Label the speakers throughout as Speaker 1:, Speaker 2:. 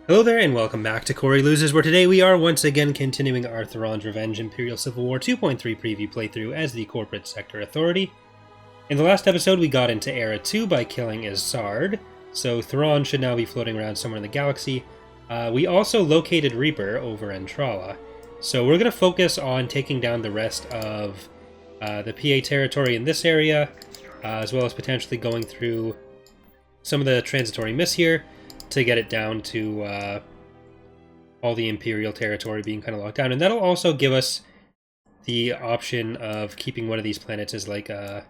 Speaker 1: Hello there and welcome back to Corey Loses, where today we are once again continuing our Thrawn's Revenge Imperial Civil War 2.3 preview playthrough as the Corporate Sector Authority. In the last episode we got into Era 2 by killing Izzard, so Thrawn should now be floating around somewhere in the galaxy. We also located Reaper over in Trala, so we're going to focus on taking down the rest of the PA territory in this area, as well as potentially going through some of the transitory myths here, to get it down to all the Imperial territory being kind of locked down. And that'll also give us the option of keeping one of these planets as like the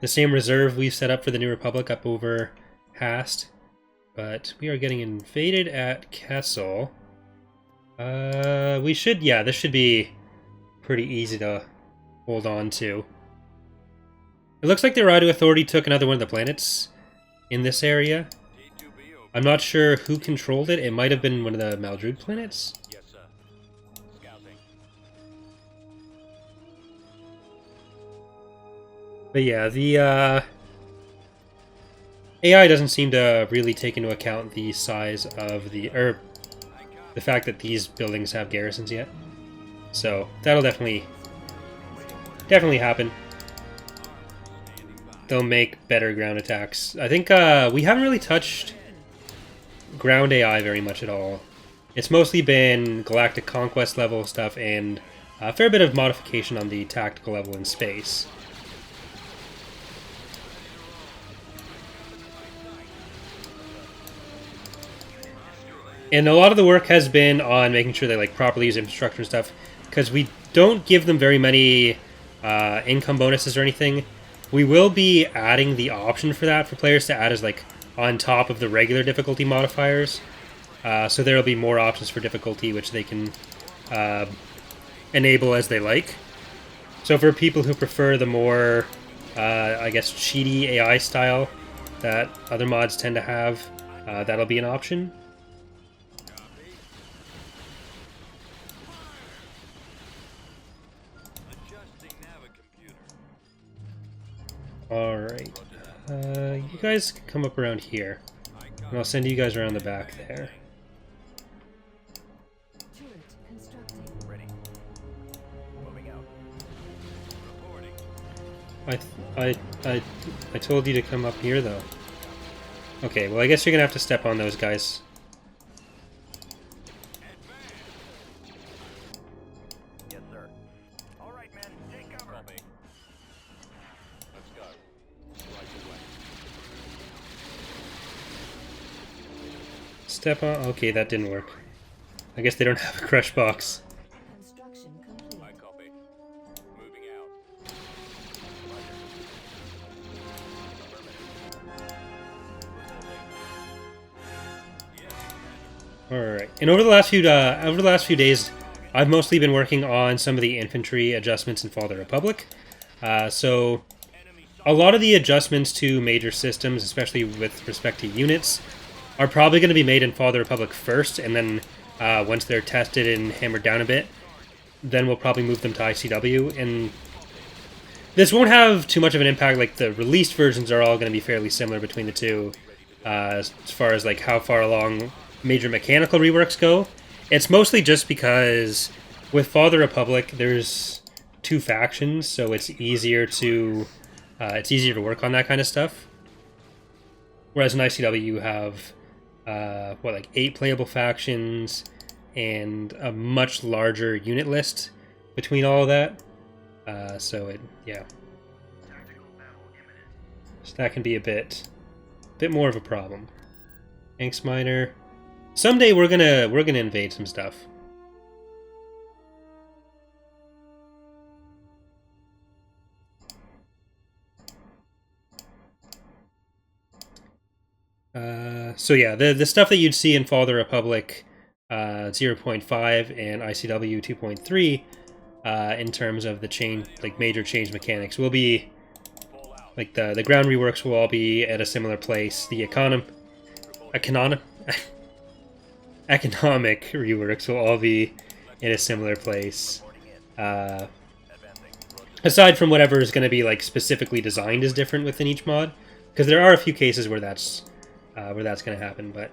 Speaker 1: same reserve we've set up for the New Republic up over Hast. But we are getting invaded at Kessel. We should, yeah, this should be pretty easy to hold on to. It looks like the Radu Authority took another one of the planets in this area. I'm not sure who controlled it. It might have been one of the Maldruid planets.
Speaker 2: Yes, sir. Scouting.
Speaker 1: But yeah, the AI doesn't seem to really take into account the size of the fact that these buildings have garrisons yet. So that'll definitely happen. They'll make better ground attacks. I think we haven't really touched ground AI very much at all. It's mostly been Galactic Conquest level stuff and a fair bit of modification on the tactical level in space. And a lot of the work has been on making sure they like properly use infrastructure and stuff, because we don't give them very many income bonuses or anything. We will be adding the option for that for players to add as like on top of the regular difficulty modifiers. So there will be more options for difficulty which they can enable as they like. So for people who prefer the more, I guess, cheaty AI style that other mods tend to have, that'll be an option. Alright. You guys can come up around here. And I'll send you guys around the back there.
Speaker 2: Ready. Moving out. Reporting.
Speaker 1: I told you to come up here though. Okay, well I guess you're gonna have to step on those guys.
Speaker 2: Yes, sir. All right, men. Take cover. Copy. Let's go. Right away.
Speaker 1: Step on. Okay, that didn't work. I guess they don't have a crush box.
Speaker 3: Construction complete.
Speaker 2: I copy. Moving out.
Speaker 1: Alright, and over the last few days, I've mostly been working on some of the infantry adjustments in Fall of the Republic. So a lot of the adjustments to major systems, especially with respect to units, are probably going to be made in Fall of the Republic first, and then once they're tested and hammered down a bit, then we'll probably move them to ICW. And this won't have too much of an impact. Like the released versions are all going to be fairly similar between the two, as far as like how far along major mechanical reworks go. It's mostly just because with Fall of the Republic there's two factions, so it's easier to work on that kind of stuff. Whereas in ICW you have like 8 playable factions and a much larger unit list between all of that. So that can be a bit more of a problem. Thanks, Miner. Someday we're gonna invade some stuff. So yeah, the stuff that you'd see in Fall of the Republic 0.5 and ICW 2.3 in terms of the change, like major change mechanics, will be like the ground reworks will all be at a similar place. The economic reworks will all be in a similar place. Aside from whatever is going to be like specifically designed as different within each mod, because there are a few cases where that's going to happen, but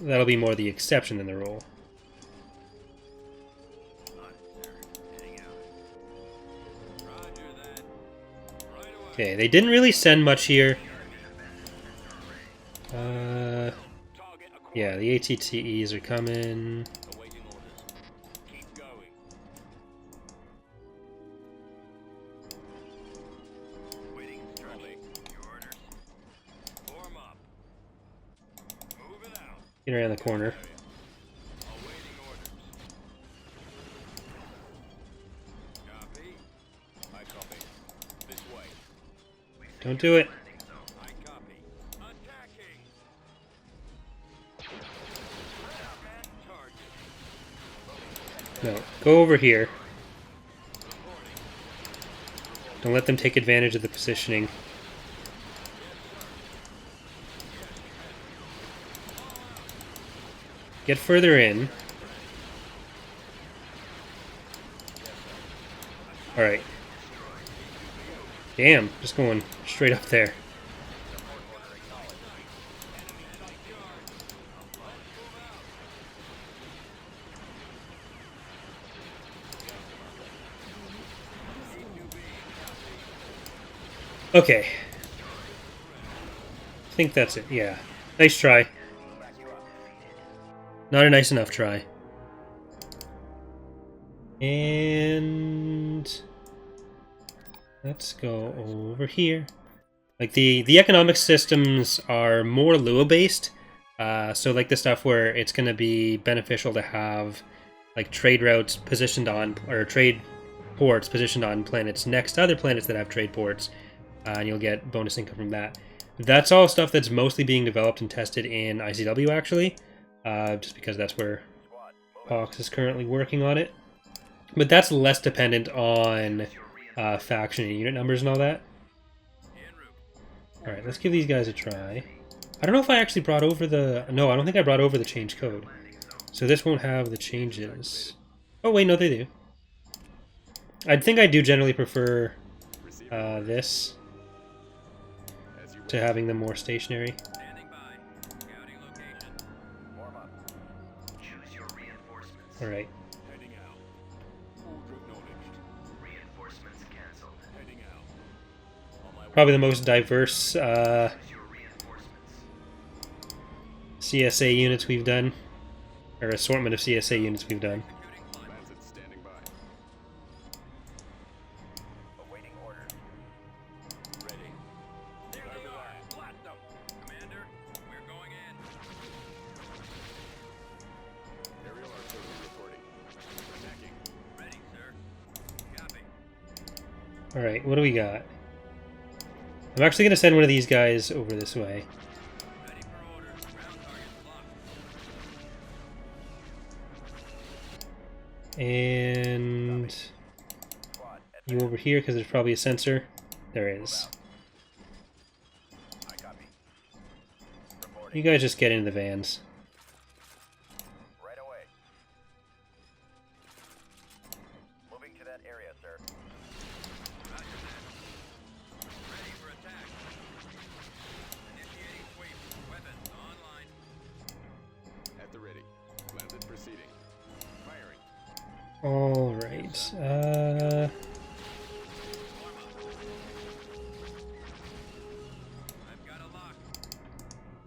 Speaker 1: that'll be more the exception than the rule. Okay, they didn't really send much here. Yeah, the ATTEs are coming. Get around the corner. Don't do it. No, go over here. Don't let them take advantage of the positioning. Get further in. Alright. Damn, just going straight up there. Okay. I think that's it, yeah. Nice try. Not a nice enough try. And let's go over here. Like the economic systems are more Lua based. So like the stuff where it's gonna be beneficial to have like trade routes positioned on, or trade ports positioned on planets next to other planets that have trade ports. And you'll get bonus income from that. That's all stuff that's mostly being developed and tested in ICW, actually. Just because that's where Pox is currently working on it. But that's less dependent on faction and unit numbers and all that. Alright, let's give these guys a try. I don't know if I actually brought over the... No, I don't think I brought over the change code. So this won't have the changes. Oh, wait, no, they do. I think I do generally prefer this to having them more stationary. Alright. Probably the most diverse CSA units we've done. Or assortment of CSA units we've done. Alright, what do we got? I'm actually going to send one of these guys over this way. And you over here, because there's probably a sensor. There is. You guys just get into the vans. Alright,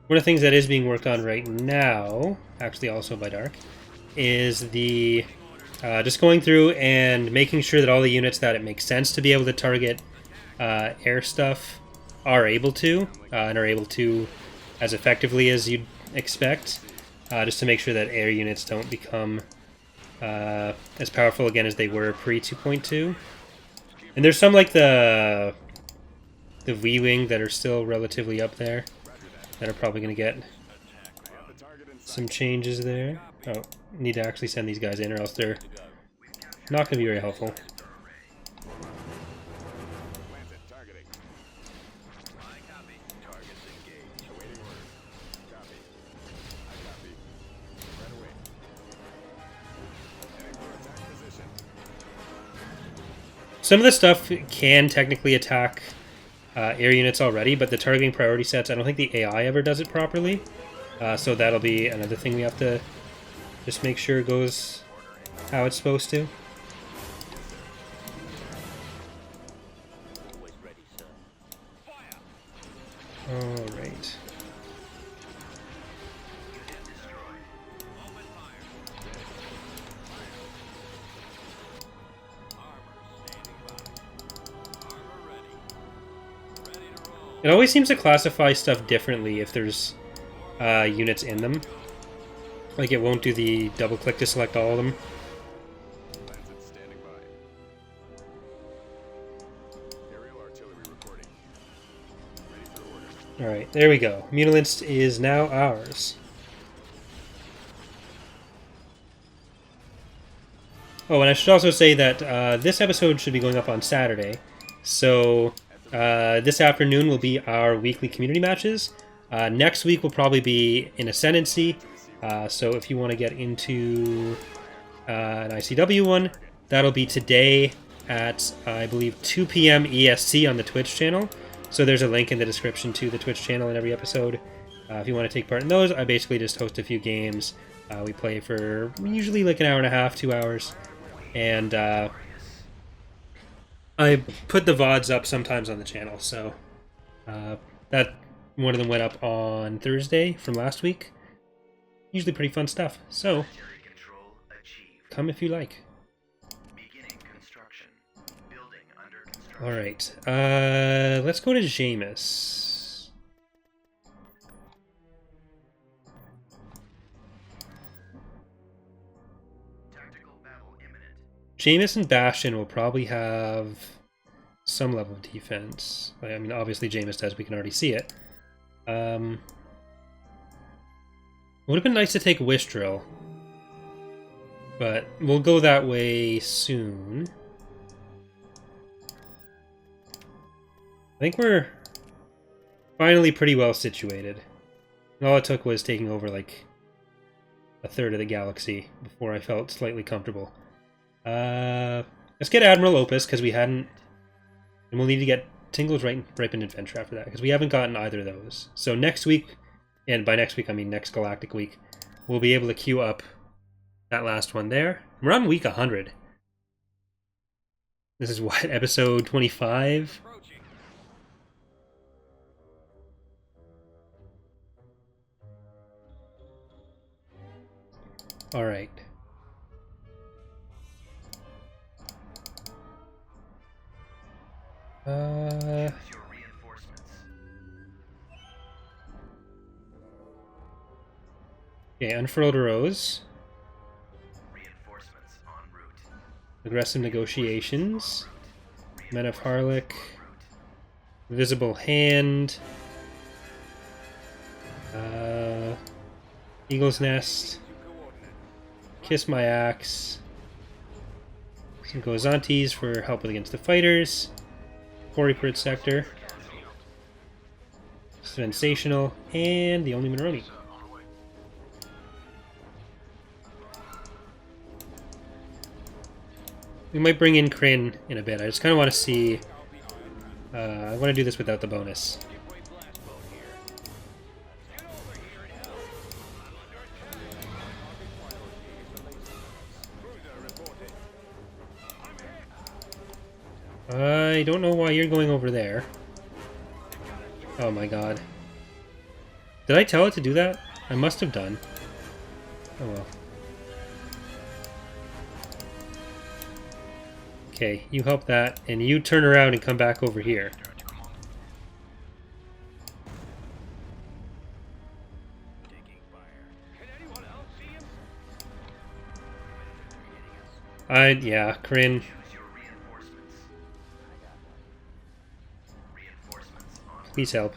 Speaker 1: one of the things that is being worked on right now, actually also by Dark, is the just going through and making sure that all the units that it makes sense to be able to target air stuff are able to, and are able to as effectively as you'd expect, just to make sure that air units don't become as powerful again as they were pre 2.2. And there's some like the V-Wing that are still relatively up there that are probably going to get some changes there. Oh, need to actually send these guys in or else they're not going to be very helpful. Some of the stuff can technically attack air units already, but the targeting priority sets, I don't think the AI ever does it properly. So that'll be another thing we have to just make sure goes how it's supposed to.
Speaker 2: Always ready, sir.
Speaker 1: Alright. It always seems to classify stuff differently if there's units in them. Like it won't do the double click to select all of them. Alright, there we go. Mutalisks is now ours. Oh, and I should also say that this episode should be going up on Saturday. So this afternoon will be our weekly community matches. Next week will probably be in Ascendancy. So if you want to get into an ICW one, that'll be today at, I believe, 2 p.m. EST on the Twitch channel. So there's a link in the description to the Twitch channel in every episode. If you want to take part in those, I basically just host a few games. We play for usually like an hour and a half, 2 hours. And I put the VODs up sometimes on the channel. So that one of them went up on Thursday from last week. Usually pretty fun stuff. So come if you like. Alright, let's go to Jaemus. Jaemus and Bastion will probably have some level of defense. I mean, obviously Jaemus does, we can already see it. It would have been nice to take Wish Drill, but we'll go that way soon. I think we're finally pretty well situated. And all it took was taking over like a third of the galaxy before I felt slightly comfortable. Let's get Admiral Opus because we hadn't, and we'll need to get Tingle's Ripened Adventure after that because we haven't gotten either of those. So next week, and by next week I mean next Galactic Week, we'll be able to queue up that last one there. We're on week 100. This is what, episode 25? All right. Okay, Unfurled Rose. Aggressive Negotiations. Men of Harlech. Visible Hand. Eagle's Nest. Kiss My Axe. Some Gozantes for helping against the fighters. Quarry Sector. Sensational. And the only Mineroni. We might bring in Kryn in a bit. I just kind of want to see... I want to do this without the bonus. I don't know why you're going over there. Oh my god. Did I tell it to do that? I must have done. Oh well. Okay, you help that, and you turn around and come back over here. Yeah, Kryn. Please help.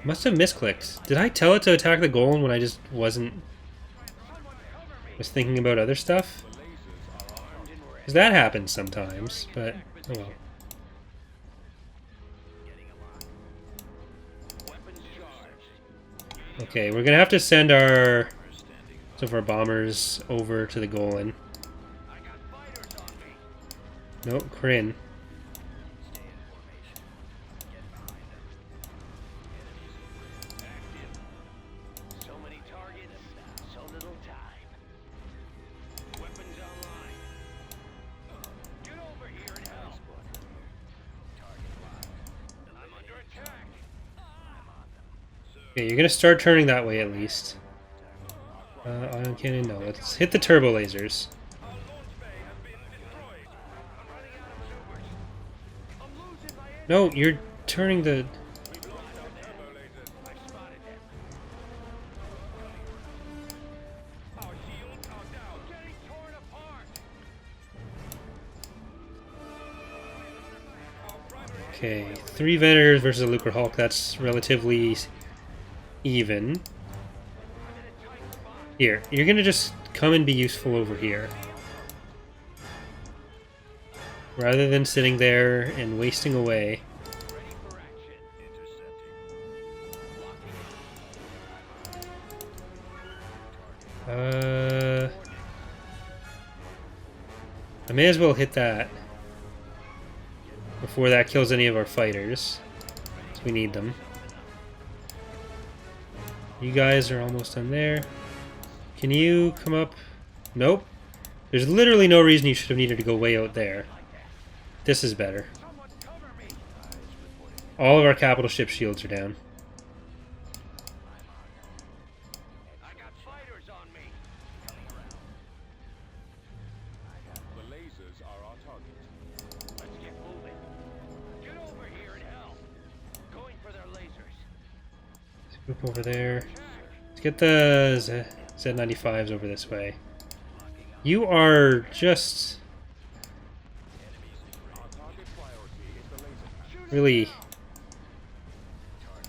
Speaker 1: Must have misclicked. Did I tell it to attack the golem when I just wasn't... was thinking about other stuff? Because that happens sometimes, but oh well. Okay, we're gonna have to send our... some of our bombers over to the golem. Nope, Kryn. Okay, you're gonna start turning that way at least. Ion cannon, no. Let's hit the turbo lasers.
Speaker 2: Our launch bay has been destroyed. I'm running out of supers. I'm losing my engine.
Speaker 1: No, you're turning the...
Speaker 2: We've lost our turbo lasers. I spotted them. Our shields are down. Getting torn apart. Our primary
Speaker 1: Okay, 3 Venators versus a Lucre Hulk. That's relatively even. Here, you're gonna just come and be useful over here. Rather than sitting there and wasting away.
Speaker 2: ready for action. Intercepting.
Speaker 1: I may as well hit that before that kills any of our fighters. So we need them. You guys are almost done there. Can you come up? Nope. There's literally no reason you should have needed to go way out there. This is better.
Speaker 2: Someone cover me.
Speaker 1: All of our capital ship shields are down.
Speaker 2: I got fighters on me.
Speaker 4: The lasers are our target.
Speaker 2: Let's get moving. Get over here and help. Going for their lasers.
Speaker 1: Let's group over there. Let's get the Z95s over this way. You are just
Speaker 4: Our target priority is the laser.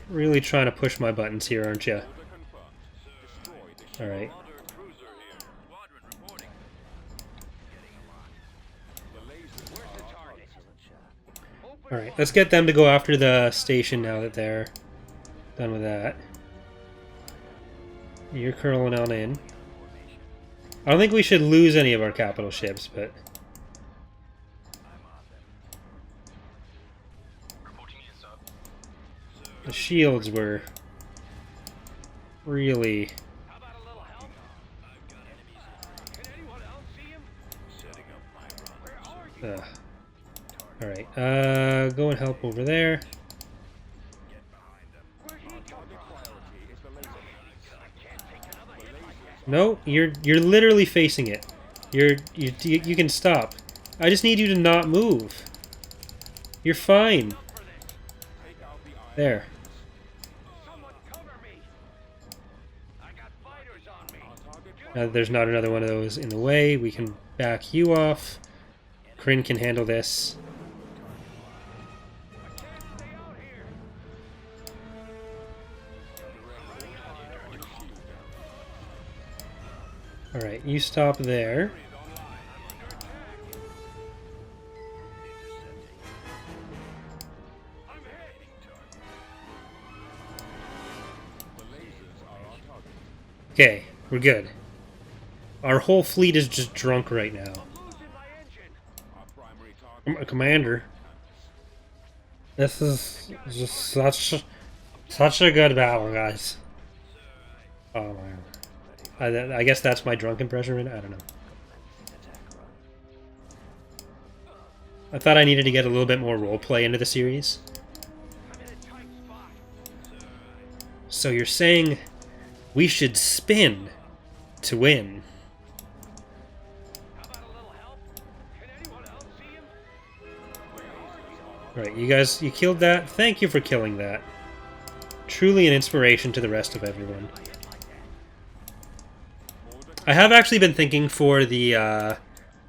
Speaker 1: really trying to push my buttons here, aren't you?
Speaker 4: Order confirmed. Destroy the ship.
Speaker 1: Alright.
Speaker 2: Commander cruiser here. Squadron reporting. Getting a lock.
Speaker 4: The lasers
Speaker 2: Where's
Speaker 4: are
Speaker 2: the
Speaker 4: our
Speaker 2: target? Open
Speaker 1: Alright, let's get them to go after the station now that they're done with that. You're curling on in. I don't think we should lose any of our capital ships, but... the shields were really...
Speaker 2: How about a little help? I've got enemies. Can anyone else see him? Setting up my run. Where are you?
Speaker 1: Alright, go and help over there.
Speaker 2: Get behind them. Where'd he come
Speaker 4: target
Speaker 2: from?
Speaker 4: priority is the laser.
Speaker 2: I can't take another hit like that.
Speaker 1: No, you're literally facing it. You can stop. I just need you to not move. You're fine.
Speaker 2: For this.
Speaker 4: Take out the iron.
Speaker 1: There.
Speaker 2: Someone cover me. I got fighters on me.
Speaker 4: Our target
Speaker 1: Now that there's not another one of those in the way, we can back you off. Kryn can handle this.
Speaker 2: I can't stay out here.
Speaker 1: Alright, you stop there.
Speaker 2: I'm hitting target.
Speaker 4: The lasers are our target.
Speaker 1: Okay, we're good. Our whole fleet is just drunk right now.
Speaker 2: Losing my engine.
Speaker 4: Our primary target.
Speaker 1: Commander. This is just such a good battle, guys. Oh my god. I guess that's my drunk impression. I don't know. I thought I needed to get a little bit more roleplay into the series.
Speaker 2: I'm in a tight spot.
Speaker 1: So you're saying we should spin to win?
Speaker 2: How about a little help? Can anyone else see him?
Speaker 1: Right, you guys, you killed that. Thank you for killing that. Truly an inspiration to the rest of everyone. I have actually been thinking for the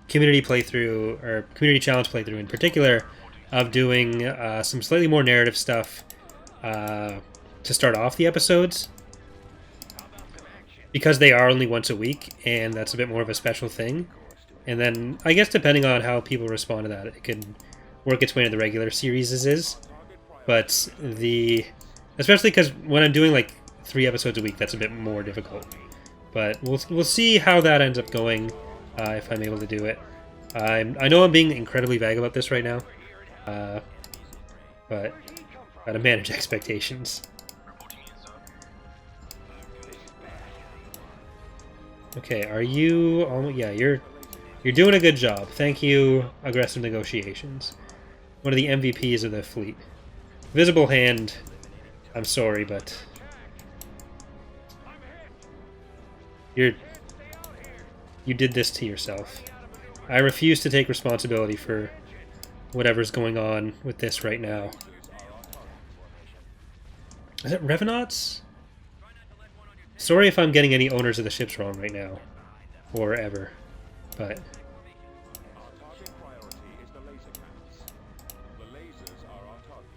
Speaker 1: community playthrough, or community challenge playthrough in particular, of doing some slightly more narrative stuff to start off the episodes. Because they are only once a week, and that's a bit more of a special thing. And then, I guess depending on how people respond to that, it can work its way into the regular series as is. But especially because when I'm doing like 3 episodes a week, that's a bit more difficult. But we'll see how that ends up going if I'm able to do it. I know I'm being incredibly vague about this right now, but gotta manage expectations. Okay, are you? Yeah, you're doing a good job. Thank you, Aggressive Negotiations. One of the MVPs of the fleet. Visible Hand. I'm sorry, but You did this to yourself. I refuse to take responsibility for whatever's going on with this right now. Is it Revenants? Sorry if I'm getting any owners of the ships wrong right now. Or ever. But...
Speaker 4: Our target priority is the laser cannons. The lasers are our target.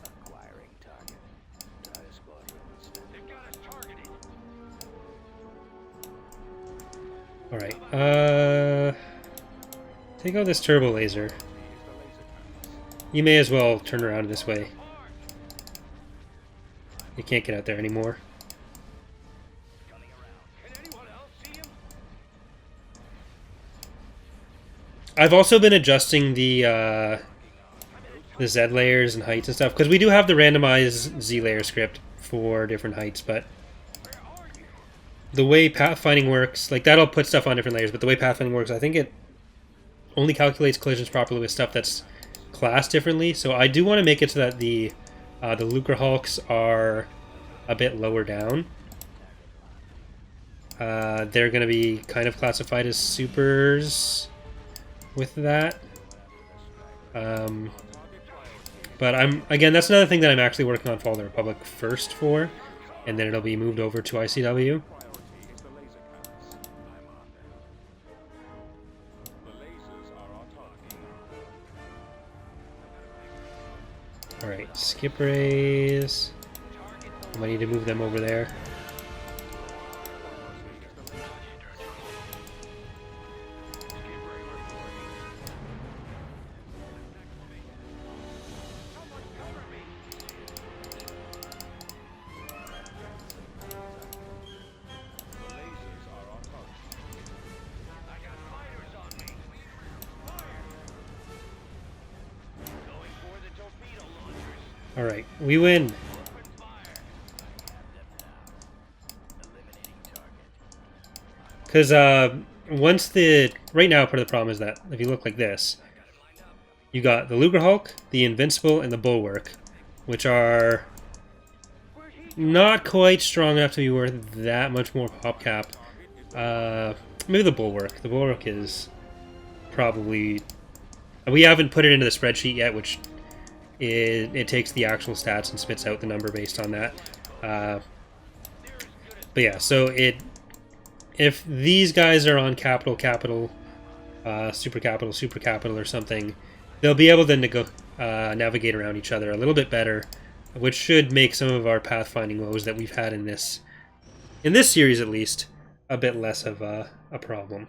Speaker 2: Acquiring target. Try squadron. They've got us targeted.
Speaker 1: Alright, take out this turbo laser. You may as well turn around this way. You can't get out there anymore.
Speaker 2: Can anyone else see him?
Speaker 1: I've also been adjusting the Z layers and heights and stuff, because we do have the randomized Z layer script for different heights, but the way pathfinding works, like that'll put stuff on different layers, but the way pathfinding works, I think it only calculates collisions properly with stuff that's classed differently. So I do want to make it so that the Lucre Hulks are a bit lower down. They're going to be kind of classified as supers with that. But again, that's another thing that I'm actually working on Fall of the Republic first for, and then it'll be moved over to ICW. Alright, skip rays. I might need to move them over there. Alright, we win. Because once right now part of the problem is that if you look like this, you got the Lucre Hulk, the Invincible, and the Bulwark, which are not quite strong enough to be worth that much more pop cap. Maybe the Bulwark. The Bulwark is probably... We haven't put it into the spreadsheet yet, which it takes the actual stats and spits out the number based on that. But yeah, so if these guys are on capital, super capital or something, they'll be able to navigate around each other a little bit better, which should make some of our pathfinding woes that we've had in this series at least a bit less of a problem.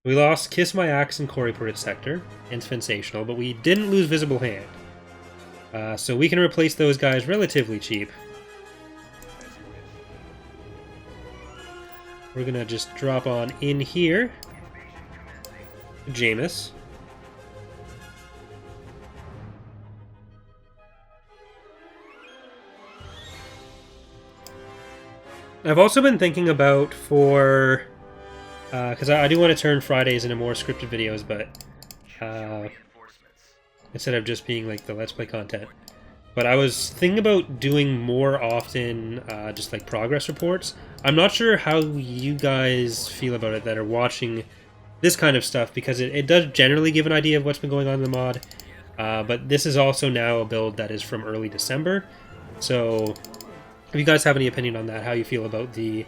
Speaker 1: We lost Kiss My Axe and Corey Sector and Sensational, but we didn't lose Visible Hand. So we can replace those guys relatively cheap. We're gonna just drop on in here. Jaemus. I've also been thinking about for... because I do want to turn Fridays into more scripted videos, but instead of just being like the Let's Play content. But I was thinking about doing more often just like progress reports. I'm not sure how you guys feel about it that are watching this kind of stuff, because it does generally give an idea of what's been going on in the mod. But this is also now a build that is from early December. So if you guys have any opinion on that, how you feel about the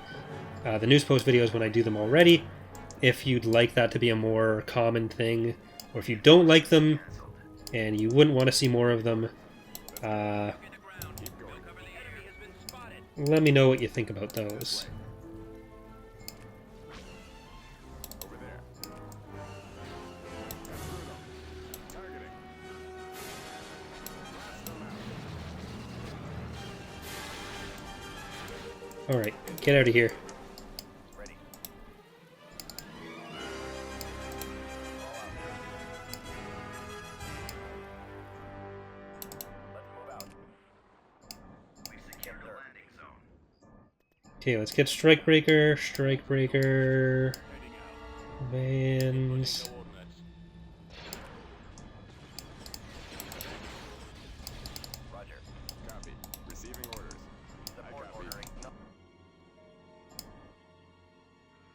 Speaker 1: news post videos when I do them already, if you'd like that to be a more common thing, or if you don't like them and you wouldn't want to see more of them, let me know what you think about those. Alright, get out of here. Okay, let's get Strikebreaker, Bands.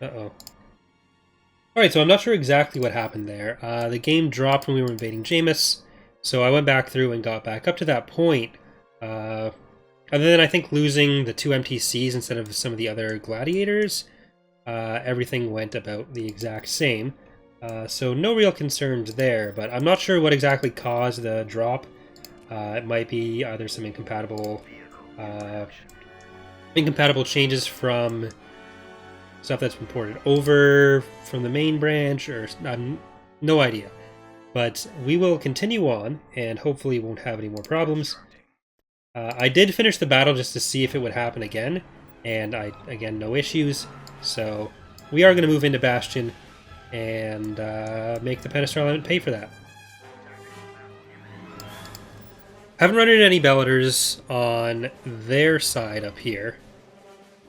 Speaker 1: Uh-oh. Alright, so I'm not sure exactly what happened there. The game dropped when we were invading Jaemus, so I went back through and got back up to that point. Other than, I think, losing the 2 MTCs instead of some of the other gladiators, everything went about the exact same. So no real concerns there, but I'm not sure what exactly caused the drop. It might be either some incompatible changes from stuff that's been ported over from the main branch, or no idea. But we will continue on, and hopefully won't have any more problems. I did finish the battle just to see if it would happen again, and again, no issues. So we are going to move into Bastion and make the Penistral element pay for that. Haven't run into any Bellators on their side up here.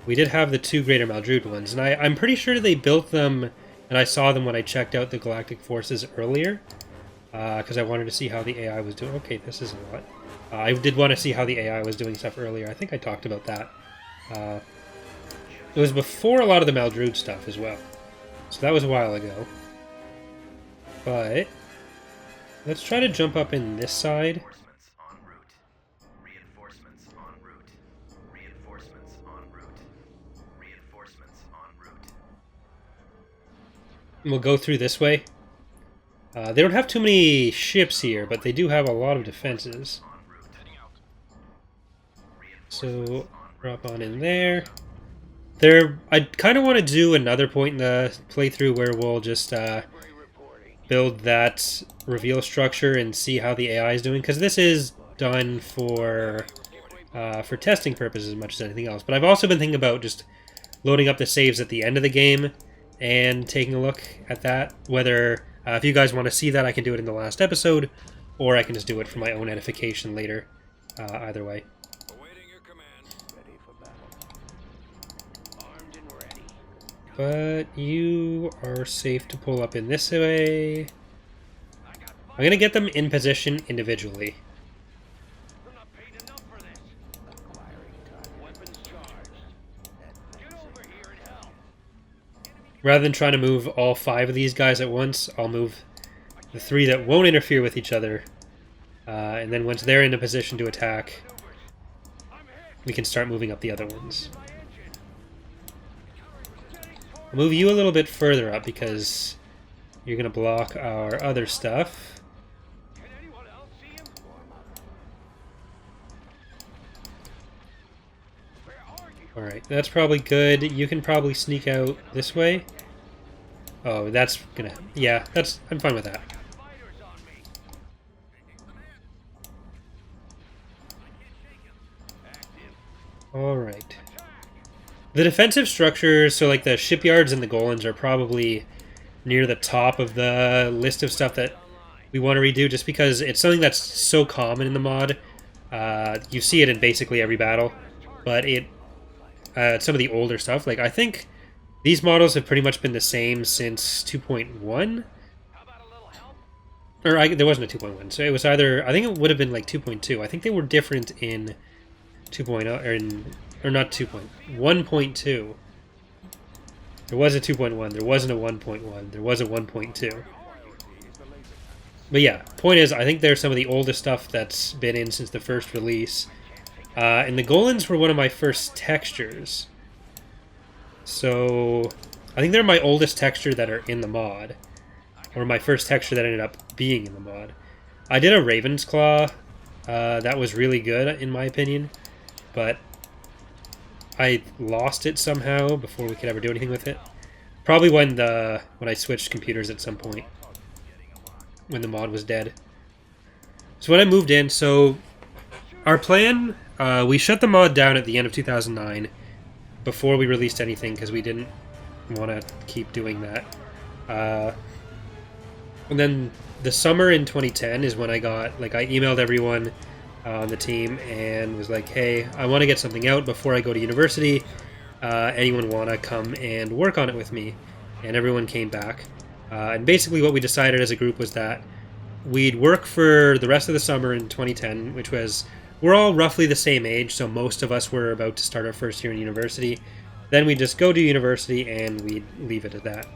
Speaker 1: We did have the 2 Greater Maldrude ones, and I'm pretty sure they built them, and I saw them when I checked out the Galactic Forces earlier, because I wanted to see how the AI was doing. Okay, this is a lot. I did want to see how the AI was doing stuff earlier. I think I talked about that. It was before a lot of the Maldrude stuff as well, so that was a while ago. But let's try to jump up in this side. We'll go through this way. They don't have too many ships here, but they do have a lot of defenses. So, drop on in there. I kind of want to do another point in the playthrough where we'll just build that reveal structure and see how the AI is doing, because this is done for testing purposes as much as anything else. But I've also been thinking about just loading up the saves at the end of the game and taking a look at that. Whether, if you guys want to see that, I can do it in the last episode, or I can just do it for my own edification later. Either way.
Speaker 2: Awaiting your command. Ready for battle. Armed and ready.
Speaker 1: But you are safe to pull up in this way. I'm going to get them in position individually.
Speaker 2: I'm not paid enough for this. Acquiring target. Weapons charged. Get over here and help.
Speaker 1: Rather than trying to move all 5 of these guys at once, I'll move the 3 that won't interfere with each other. And then once they're in a position to attack, we can start moving up the other ones. I'll move you a little bit further up because you're going to block our other stuff.
Speaker 2: Can anyone else see him? Where are you?
Speaker 1: Alright, that's probably good. You can probably sneak out this way. Oh, that's gonna... Yeah, I'm fine with that.
Speaker 2: Fighters on me. Active.
Speaker 1: Alright. The defensive structures, so like the shipyards and the Golans, are probably near the top of the list of stuff that we want to redo, just because it's something that's so common in the mod. You see it in basically every battle, but some of the older stuff, like I think these models have pretty much been the same since 2.1.
Speaker 2: How about a little help?
Speaker 1: Or there wasn't a 2.1, so it was either, I think it would have been like 2.2. I think they were different in 2.0, or not 1.2. There was a 2.1, there wasn't a 1.1, there was a 1.2. But yeah, point is, I think they're some of the oldest stuff that's been in since the first release. And the Golans were one of my first textures. So, I think they're my oldest texture that are in the mod. Or my first texture that ended up being in the mod. I did a Raven's Claw. That was really good, in my opinion. But I lost it somehow before we could ever do anything with it. Probably when I switched computers at some point. When the mod was dead. So when I moved in, our plan, we shut the mod down at the end of 2009 before we released anything because we didn't want to keep doing that. And then the summer in 2010 is when I emailed everyone on the team and was like, hey, I want to get something out before I go to university. Anyone want to come and work on it with me? And everyone came back. And basically what we decided as a group was that we'd work for the rest of the summer in 2010, which was, we're all roughly the same age, so most of us were about to start our first year in university. Then we'd just go to university and we'd leave it at that.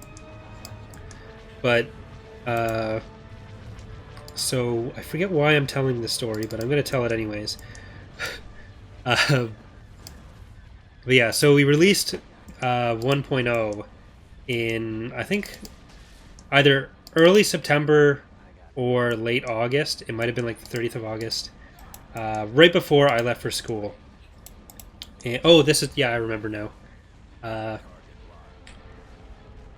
Speaker 1: But, so I forget why I'm telling this story, but I'm going to tell it anyways. But yeah, so we released 1.0 in, I think, either early September or late August. It might have been like the 30th of August, right before I left for school. And, oh, this is, yeah, I remember now.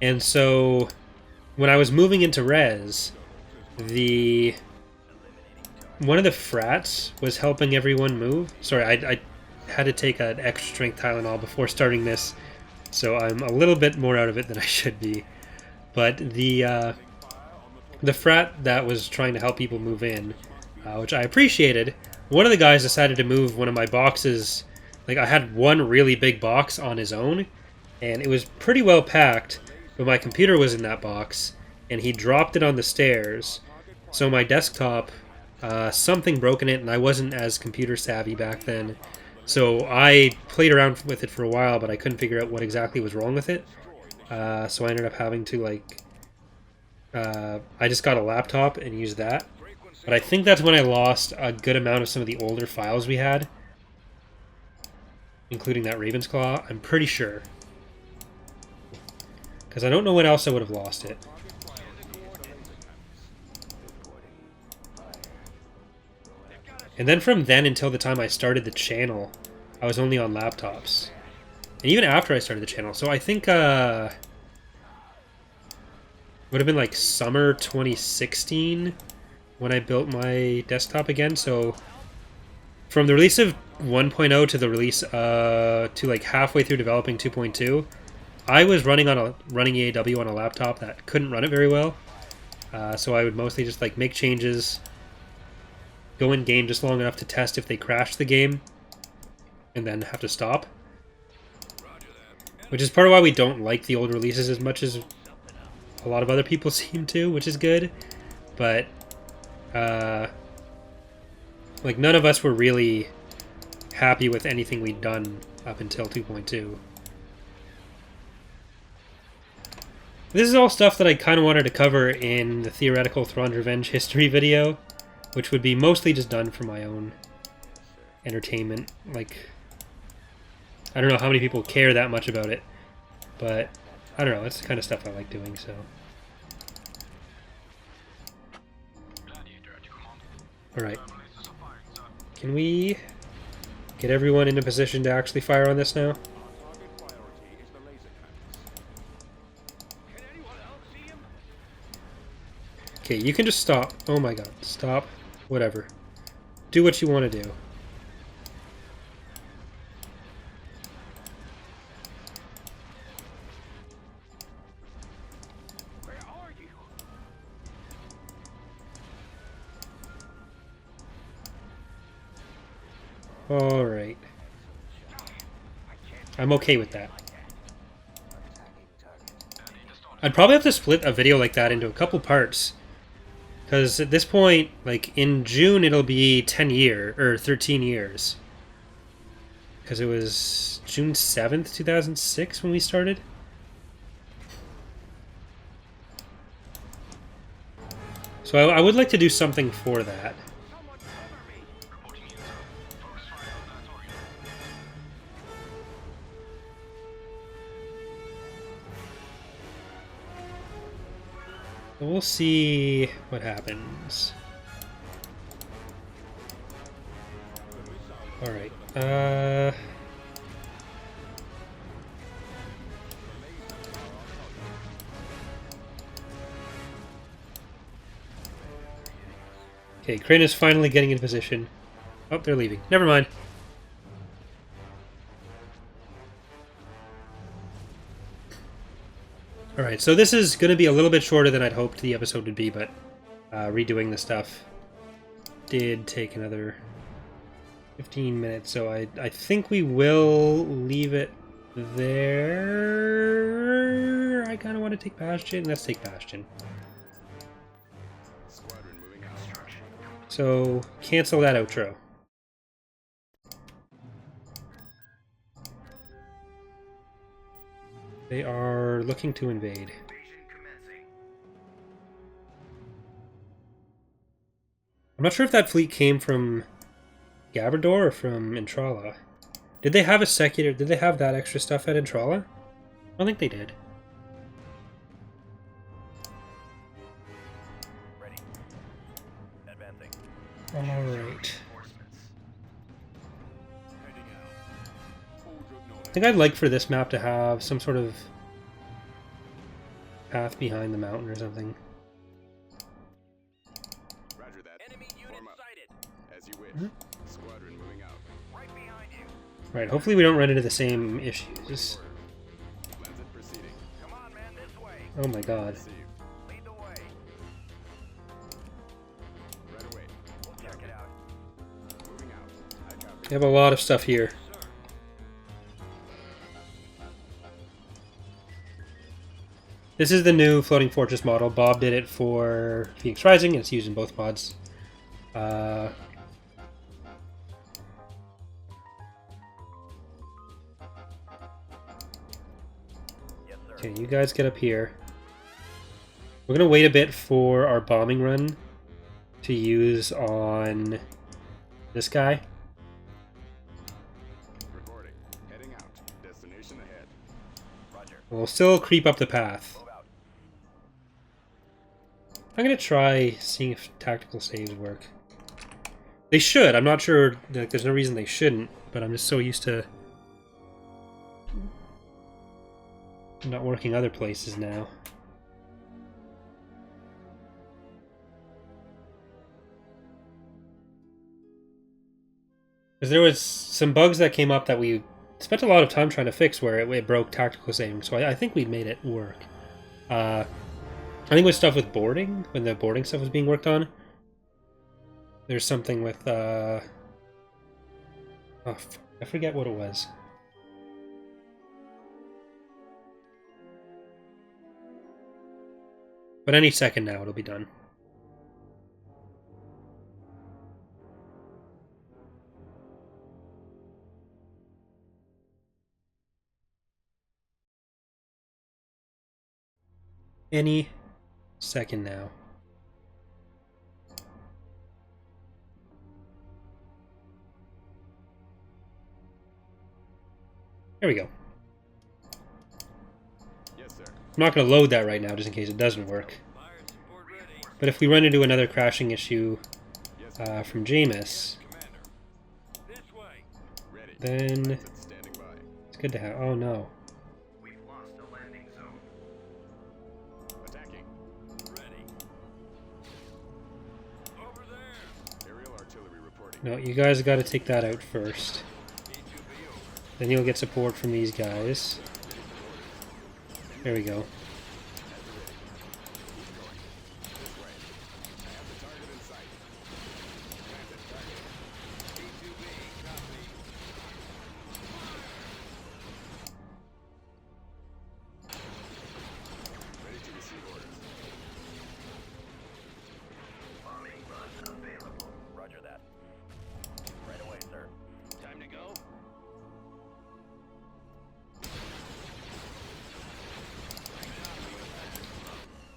Speaker 1: And so when I was moving into res, one of the frats was helping everyone move. Sorry, I had to take an extra strength Tylenol before starting this, so I'm a little bit more out of it than I should be. But the frat that was trying to help people move in, which I appreciated, one of the guys decided to move one of my boxes. Like, I had one really big box on his own, and it was pretty well packed, but my computer was in that box, and he dropped it on the stairs. So my desktop, something broke in it, and I wasn't as computer savvy back then. So I played around with it for a while, but I couldn't figure out what exactly was wrong with it. So I ended up having to, like, I just got a laptop and used that. But I think that's when I lost a good amount of some of the older files we had, including that Raven's Claw. I'm pretty sure. Because I don't know when else I would have lost it. And then from then until the time I started the channel, I was only on laptops. And even after I started the channel. So I think would have been like summer 2016 when I built my desktop again. So from the release of 1.0 to the release to like halfway through developing 2.2, I was running EAW on a laptop that couldn't run it very well. So I would mostly just like make changes, go in game just long enough to test if they crashed the game, and then have to stop. Which is part of why we don't like the old releases as much as a lot of other people seem to, which is good. But like, none of us were really happy with anything we'd done up until 2.2. This is all stuff that I kind of wanted to cover in the theoretical Thrawn's Revenge history video, which would be mostly just done for my own entertainment. Like, I don't know how many people care that much about it, but I don't know, it's the kind of stuff I like doing, so. Alright. Can we get everyone in a position to actually fire on this now? Okay, you can just stop. Oh my god, stop. Whatever. Do what you want to do.
Speaker 2: Where are you?
Speaker 1: Alright. I'm okay with that. I'd probably have to split a video like that into a couple parts. Because at this point, like, in June it'll be 13 years. Because it was June 7th, 2006 when we started. So I would like to do something for that.
Speaker 2: Someone cover me.
Speaker 1: We'll see what happens. Alright, okay, Crane is finally getting in position. Oh, they're leaving. Never mind. Alright, so this is going to be a little bit shorter than I'd hoped the episode would be, but redoing the stuff did take another 15 minutes, so I think we will leave it there. I kind of want to take Bastion. Let's take Bastion. So, cancel that outro. They are looking to invade.
Speaker 2: Invasion commencing.
Speaker 1: I'm not sure if that fleet came from Gabrador or from Intrala. Did they have a secular? Did they have that extra stuff at Intrala? I don't think they did.
Speaker 2: Ready. Advancing.
Speaker 1: Alright.
Speaker 2: Reinforcements.
Speaker 4: Heading out. Hold your
Speaker 1: I
Speaker 4: knowledge.
Speaker 1: think I'd like for this map to have some sort of path behind the mountain or something.
Speaker 4: Roger that.
Speaker 2: Enemy unit
Speaker 4: Form up.
Speaker 2: sighted.
Speaker 4: As you wish.
Speaker 1: Mhm.
Speaker 4: Squadron moving out.
Speaker 2: Right behind you.
Speaker 1: Right, hopefully we don't run into the same issues.
Speaker 4: Lancet proceeding.
Speaker 2: Come on, man, this way.
Speaker 1: Oh my god.
Speaker 4: Received.
Speaker 2: Lead the way.
Speaker 4: Right away.
Speaker 2: We'll check it out.
Speaker 4: Moving out. I copy.
Speaker 1: We have a lot of stuff here.
Speaker 2: Sir.
Speaker 1: This is the new floating fortress model. Bob did it for Phoenix Rising, and it's used in both mods.
Speaker 2: Yes, sir.
Speaker 1: Okay, you guys get up here. We're gonna wait a bit for our bombing run to use on this guy.
Speaker 4: Reporting. Heading out. Destination ahead.
Speaker 2: Roger.
Speaker 1: We'll still creep up the path.
Speaker 2: Move out.
Speaker 1: I'm gonna try seeing if tactical saves work. They should. I'm not sure. Like, there's no reason they shouldn't, but I'm just so used to not working other places now. Because there was some bugs that came up that we spent a lot of time trying to fix where it broke tactical saving, so I think we made it work. I think with stuff with boarding, when the boarding stuff was being worked on, there's something with, I forget what it was. But any second now, it'll be done. Any second now. There we go.
Speaker 4: Yes, sir.
Speaker 1: I'm not going to load that right now just in case it doesn't work.
Speaker 2: Fire support ready.
Speaker 1: But if we run into another crashing issue
Speaker 4: Yes, sir.
Speaker 1: from Jaemus,
Speaker 2: Commander. This way.
Speaker 4: Ready.
Speaker 1: then
Speaker 4: Lancet standing by.
Speaker 1: it's good to have. Oh no.
Speaker 2: We've lost the landing zone.
Speaker 4: Attacking.
Speaker 2: Ready. Over there.
Speaker 4: Aerial artillery reporting.
Speaker 1: No, you guys got to take that out first.
Speaker 2: E2B over.
Speaker 1: Then you'll get support from these guys. There we go.
Speaker 4: This way. I have the target in sight. Lancet target.
Speaker 2: E2B, copy.
Speaker 4: Ready to receive orders.
Speaker 2: Bombing run available. Roger that. Right away, sir. Time to go.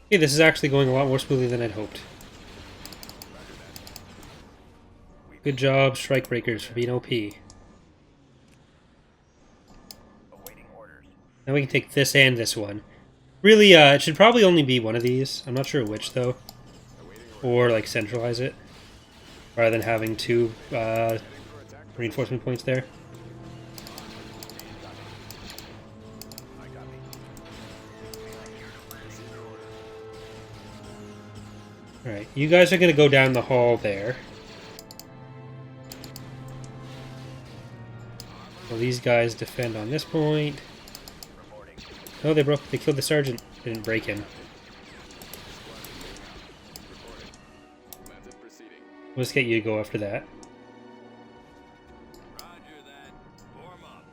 Speaker 1: Hey, this is actually going a lot more smoothly than I'd hoped. Good job, Strikebreakers, for being OP.
Speaker 2: Awaiting orders.
Speaker 1: Now we can take this and this one. Really, it should probably only be one of these. I'm not sure which, though. Or, like, centralize it. Rather than having two reinforcement points there.
Speaker 2: I copy.
Speaker 1: Alright, you guys are going to go down the hall there. Well, these guys defend on this point.
Speaker 2: Reporting.
Speaker 1: Oh, they killed the sergeant. They didn't break him.
Speaker 4: Lancet proceeding.
Speaker 1: Let's get you to go after that.
Speaker 2: Roger that. Form up.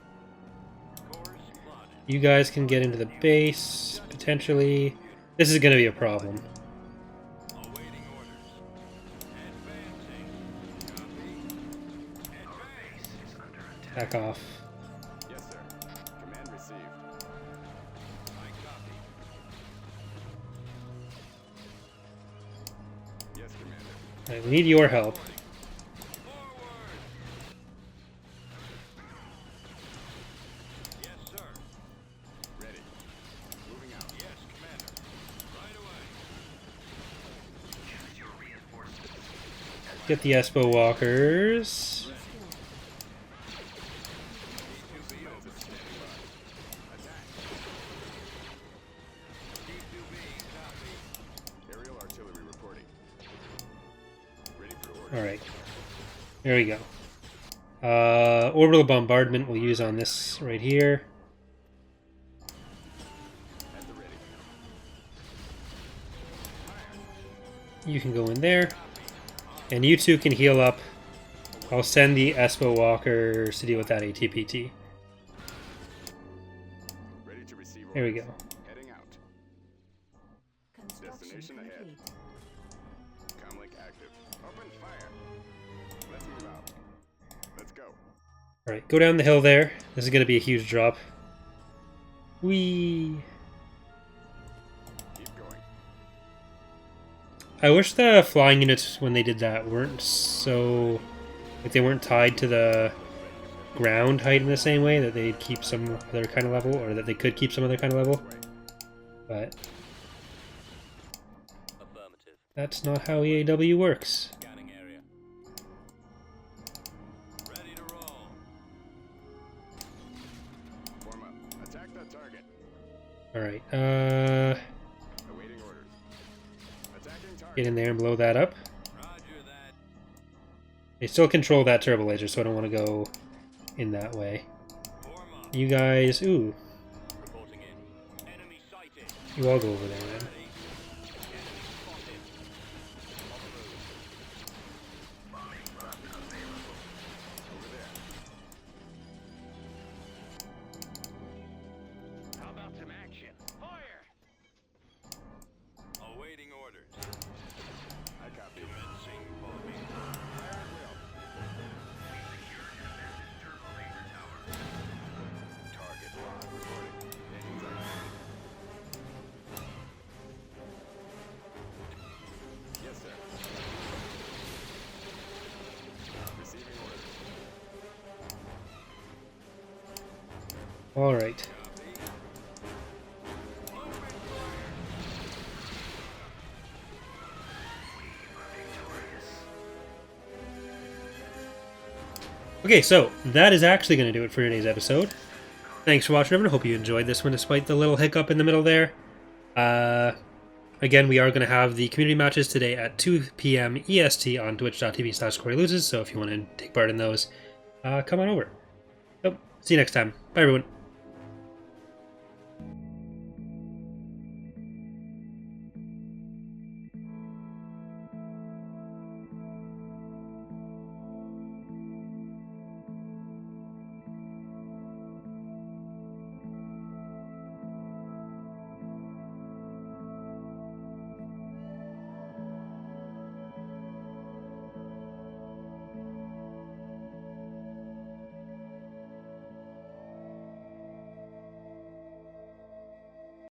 Speaker 2: Course plotted.
Speaker 1: You guys can get into the base, potentially. This is going to be a problem.
Speaker 2: Awaiting orders. Advancing. Copy. Advance is under attack.
Speaker 1: Back off.
Speaker 4: Yes, sir. Command received. Yes, Commander.
Speaker 1: Alright, we need your help.
Speaker 2: Yes, sir.
Speaker 4: Ready. Moving out.
Speaker 2: Yes, Commander. Right away.
Speaker 1: Get the Espo walkers.
Speaker 2: T2B over. Standing by.
Speaker 4: Attack.
Speaker 2: T2B, copy.
Speaker 4: Aerial artillery reporting. Ready for orders.
Speaker 1: Alright. There we go. Orbital bombardment we'll use on this right here.
Speaker 4: At the ready.
Speaker 1: You can go in there. And you two can heal up. I'll send the Espo walkers to deal with that ATPT.
Speaker 4: Ready to receive orders.
Speaker 1: There we go.
Speaker 4: Heading out.
Speaker 3: Construction
Speaker 4: Destination ahead.
Speaker 3: complete.
Speaker 4: Comlink active. Open fire. Let's move out. Let's go.
Speaker 1: Alright, go down the hill there. This is going to be a huge drop. Whee!
Speaker 4: Keep going.
Speaker 1: I wish the flying units, when they did that, weren't so... like, they weren't tied to the ground height in the same way, that they'd keep some other kind of level, or that they could keep some other kind of level. But
Speaker 2: Affirmative.
Speaker 1: that's not how EAW works.
Speaker 2: Scanning area. Ready to roll.
Speaker 4: Form up. Attack that target.
Speaker 1: Alright,
Speaker 4: Awaiting orders. Attacking target.
Speaker 1: get in there and blow that up.
Speaker 2: Roger that.
Speaker 1: They still control that turbo laser, so I don't want to go in that way.
Speaker 2: Form up.
Speaker 1: You guys, ooh,
Speaker 2: Reporting in. Enemy sighted.
Speaker 1: you all go over there then.
Speaker 2: Ready. Enemy spotted. On the move.
Speaker 4: Over there.
Speaker 2: How about some action? Fire! Awaiting orders.
Speaker 4: I copy.
Speaker 2: Commencing bombing.
Speaker 4: Fire at will. Target lock. Reporting. Engines on. Yes, sir. Receiving orders.
Speaker 1: Alright.
Speaker 2: Copy.
Speaker 1: Okay, so that is actually going to do it for today's episode. Thanks for watching, everyone. Hope you enjoyed this one despite the little hiccup in the middle there. Again, we are going to have the community matches today at 2 p.m. EST on twitch.tv/CoreyLoses, so if you want to take part in those, come on over. So, see you next time. Bye, everyone.